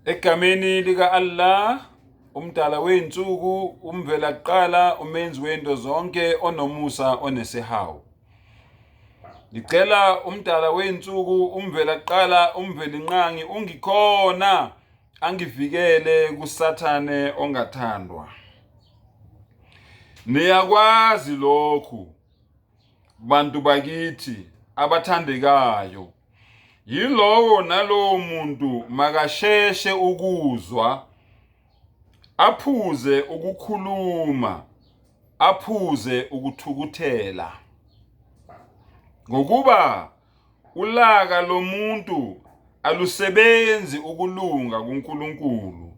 Egameni lika Allah, umdala wey'nsuku, umvela kuqala, umenzi wento zonke, onomusa, onesihawu. Ngicela umdala wey'nsuku, umvela kuqala, umveli nqangi, ungikhona, angivikele kusathane ongathandwa. Niyakwazi lokhu, bantu bakithi abathandekayo. Yilowo nalowo muntu makasheshe ukuzwa, aphuze ukukhuluma, aphuze ukuthukuthela. Ngokuba ulaka lomuntu alusebenzi ukulunga kuNkulunkulu.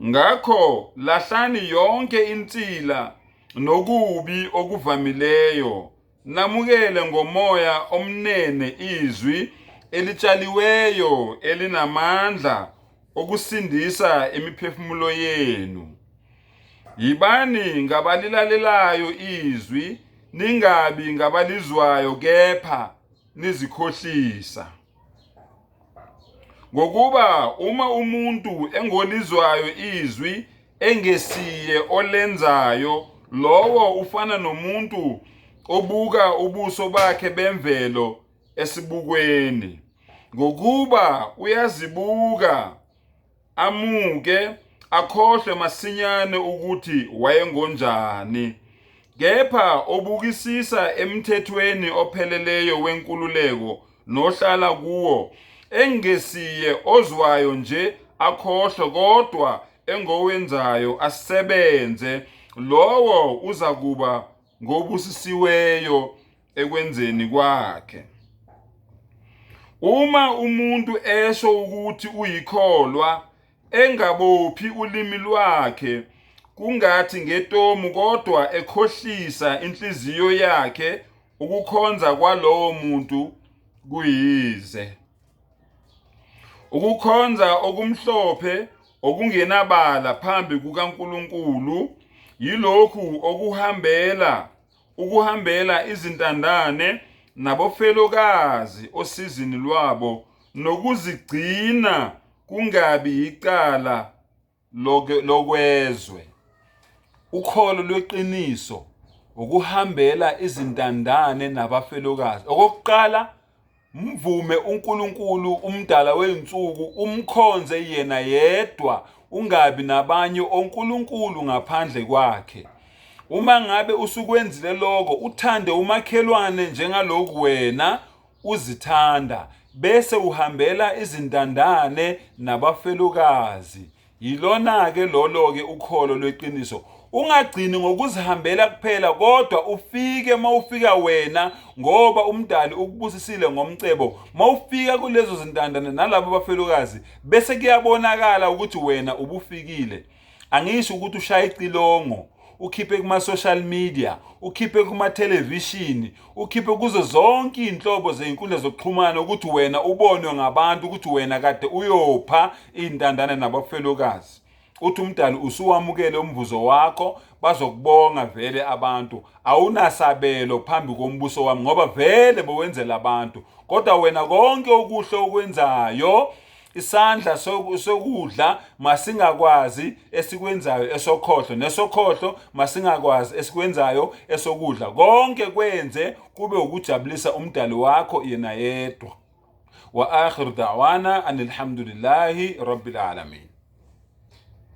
Ngakho lahlani yonke insila nokubi okuvamileyo, namukele ngomoya omnene izwi elitshaliweyo elinamandla okusindisa imiphefumulo yenu. Yibani ngabalilalelayo izwi, ningabi ngabalizwayo kepha nizikhohlisa. Ngokuba uma umuntu engolizwayo izwi engesiye olenzayo, lowo ufana nomuntu obuka ubuso bakhe bemvelo esibukweni. Ngokuba uyazibuka, amuke, akhohlwe masinyane ukuthi wayengonjani. Kepha obukisisa emthethweni opheleleyo wenkululeko nohlala kuwo, engesiye ozwayo nje akhohlwe kodwa engowenzayo asebenze, lowo uzakuba ngobusisiweyo ekwenzeni kwakhe. Uma umuntu esho ukuthi uyikholwa, engabophi ulimi lwakhe, kungathi ngetomu kodwa ekhohlisa inhliziyo yakhe, ukukhonza kwalowo muntu kuyize. Ukukhonza okumhlophe okungenabala phambi kukaNkulunkulu yilokhu ukuhambela izintandane nabofelokazi osizini lwabo, nokuzigcina kungabi icala lokwezwe. Ukholo lweqiniso ukuhambela izintandane nabafelokazi. Okokuqala, mvume uNkulunkulu umdala wey'nsuku, umkhonze yena yedwa, ungabi nabanye onkulunkulu ngaphandle kwakhe. Uma ngabe usukwenzile lokho, uthande umakhelwane njengaloku wena uzithanda, bese uhambela izintandane nabafelokazi. Yilona-ke lolo-ke ukholo lweqiniso. Ungagcini ngokuzihambela kuphela, kodwa ufike mawufika wena, ngoba umdali ukubusisile ngomcebo. Mawufika kulezo zintandane nalabo bafelokazi, bese kuyabonakala ukuthi wena ubufikile. Angisho ukuthi ushaye icilongo, ukhiphe kuma-social media, ukhiphe kuma-television, ukhiphe kuzo zonke iy'nhlobo zey'nkundla zokuxhumana ukuthi wena ubonwe ngabantu ukuthi wena kade uyopha iy'ntandane nabafelokazi. Uthi umdali usuwamukele umvuzo wakho, bazokubonga vele abantu. Awunasabelo phambi kombuso wami ngoba vele bowenzela abantu. Kodwa wena konke okuhle okwenzayo, isandla sokudla masingakwazi esikwenzayo esokhohlo, nesokhohlo masingakwazi esikwenzayo esokudla. Konke kwenze kube ukujabulisa umdali wakho yena yedwa. Wa akhiru da'wana anilhamdulillahi rabbil alamin.